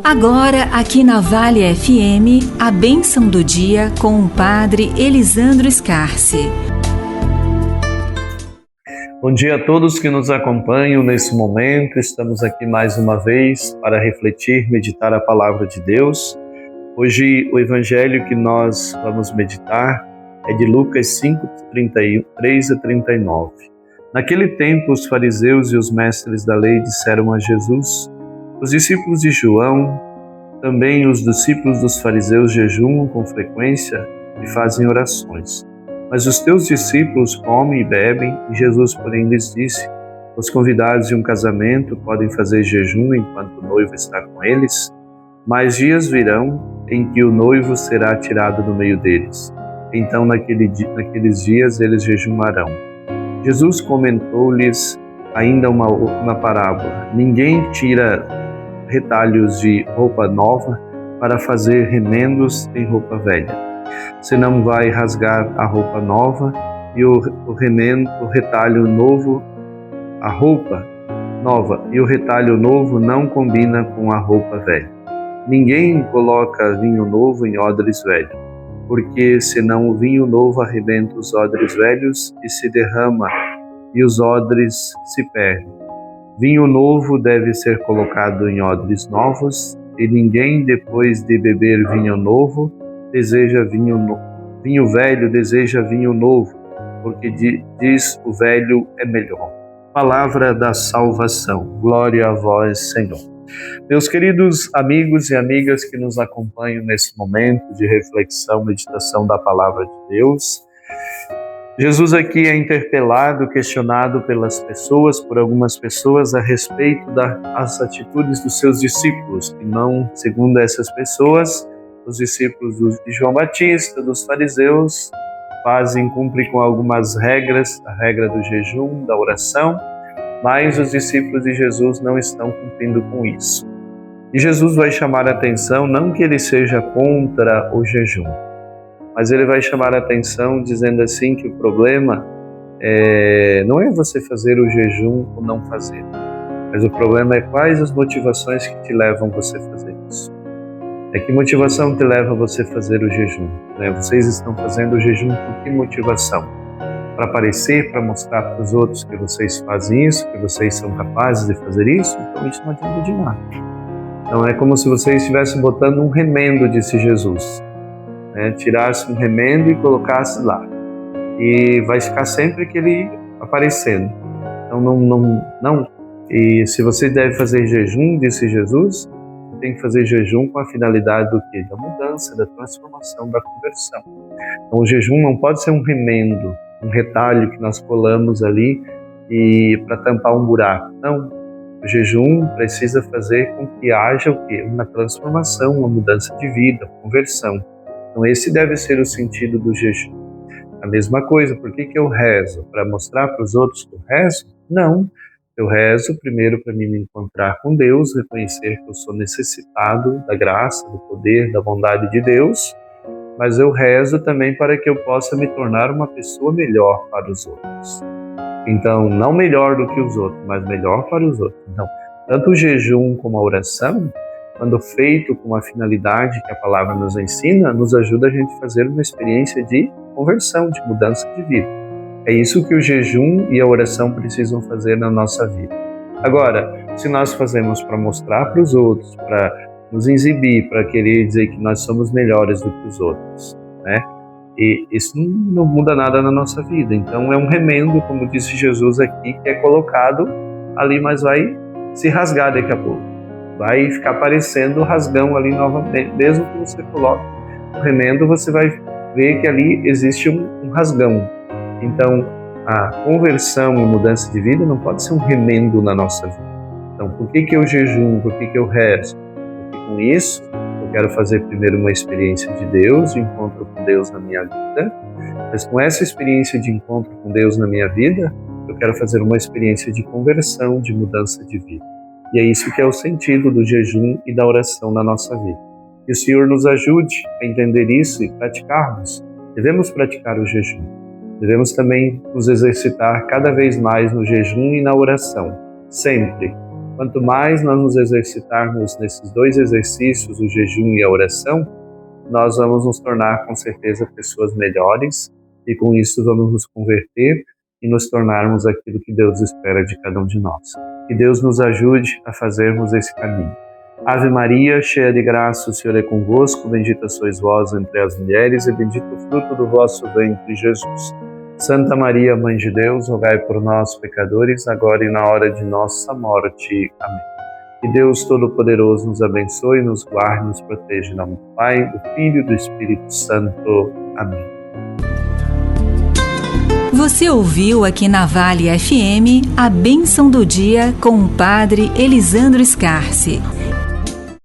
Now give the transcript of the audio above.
Agora, aqui na Vale FM, a bênção do dia com o Padre Elisandro Scarsi. Bom dia a todos que nos acompanham nesse momento. Estamos aqui mais uma vez para refletir, meditar a Palavra de Deus. Hoje o Evangelho que nós vamos meditar é de Lucas 5, 33 a 39. Naquele tempo, os fariseus e os mestres da lei disseram a Jesus: os discípulos de João, também os discípulos dos fariseus jejuam com frequência e fazem orações. Mas os teus discípulos comem e bebem. E Jesus, porém, lhes disse: os convidados de um casamento podem fazer jejum enquanto o noivo está com eles? Mas dias virão em que o noivo será tirado do meio deles. Então, naqueles dias, eles jejuarão. Jesus comentou-lhes ainda uma parábola: ninguém tira retalhos de roupa nova para fazer remendos em roupa velha. Senão vai rasgar a roupa nova e o retalho novo, a roupa nova e o retalho novo não combina com a roupa velha. Ninguém coloca vinho novo em odres velhos, porque senão o vinho novo arrebenta os odres velhos e se derrama e os odres se perdem. Vinho novo deve ser colocado em odres novos, e ninguém, depois de beber vinho novo, deseja vinho velho, deseja vinho novo, porque diz o velho é melhor. Palavra da salvação. Glória a vós, Senhor. Meus queridos amigos e amigas que nos acompanham nesse momento de reflexão, meditação da Palavra de Deus, Jesus aqui é interpelado, questionado por algumas pessoas a respeito das atitudes dos seus discípulos, que não, segundo essas pessoas, os discípulos de João Batista, dos fariseus, cumprem com algumas regras, a regra do jejum, da oração, mas os discípulos de Jesus não estão cumprindo com isso. E Jesus vai chamar a atenção, não que ele seja contra o jejum, mas ele vai chamar a atenção dizendo assim que o problema não é você fazer o jejum ou não fazer, mas o problema é quais as motivações que te levam você a fazer isso. Que motivação te leva a você a fazer o jejum? Vocês estão fazendo o jejum por que motivação? Para aparecer, para mostrar para os outros que vocês fazem isso, que vocês são capazes de fazer isso? Então isso não adianta de nada. Então é como se vocês estivessem botando um remendo, disse Jesus. Tirasse um remendo e colocasse lá. E vai ficar sempre aquele aparecendo. Então não. E se você deve fazer jejum, disse Jesus, você tem que fazer jejum com a finalidade do quê? Da mudança, da transformação, da conversão. Então o jejum não pode ser um remendo, um retalho que nós colamos ali e para tampar um buraco. Não. O jejum precisa fazer com que haja o quê? Uma transformação, uma mudança de vida, conversão. Então esse deve ser o sentido do jejum. A mesma coisa, por que eu rezo? Para mostrar para os outros que eu rezo? Não. Eu rezo primeiro para me encontrar com Deus, reconhecer que eu sou necessitado da graça, do poder, da bondade de Deus, mas eu rezo também para que eu possa me tornar uma pessoa melhor para os outros. Então, não melhor do que os outros, mas melhor para os outros. Então, tanto o jejum como a oração, quando feito com a finalidade que a palavra nos ensina, nos ajuda a gente a fazer uma experiência de conversão, de mudança de vida. É isso que o jejum e a oração precisam fazer na nossa vida. Agora, se nós fazemos para mostrar para os outros, para nos exibir, para querer dizer que nós somos melhores do que os outros, e isso não muda nada na nossa vida. Então é um remendo, como disse Jesus aqui, que é colocado ali, mas vai se rasgar daqui a pouco. Vai ficar parecendo o rasgão ali novamente. Mesmo que você coloque o remendo, você vai ver que ali existe um rasgão. Então, a conversão e mudança de vida não pode ser um remendo na nossa vida. Então, por que eu jejum? Por que eu rezo? Porque com isso, eu quero fazer primeiro uma experiência de Deus, de encontro com Deus na minha vida. Mas com essa experiência de encontro com Deus na minha vida, eu quero fazer uma experiência de conversão, de mudança de vida. E é isso que é o sentido do jejum e da oração na nossa vida. Que o Senhor nos ajude a entender isso e praticarmos. Devemos praticar o jejum. Devemos também nos exercitar cada vez mais no jejum e na oração, sempre. Quanto mais nós nos exercitarmos nesses dois exercícios, o jejum e a oração, nós vamos nos tornar com certeza pessoas melhores e com isso vamos nos converter e nos tornarmos aquilo que Deus espera de cada um de nós. Que Deus nos ajude a fazermos esse caminho. Ave Maria, cheia de graça, o Senhor é convosco, bendita sois vós entre as mulheres e bendito o fruto do vosso ventre, Jesus. Santa Maria, Mãe de Deus, rogai por nós, pecadores, agora e na hora de nossa morte. Amém. Que Deus Todo-Poderoso nos abençoe, nos guarde, nos proteja em nome do Pai, do Filho e do Espírito Santo. Amém. Você ouviu aqui na Vale FM a Bênção do Dia com o Padre Elisandro Scarce.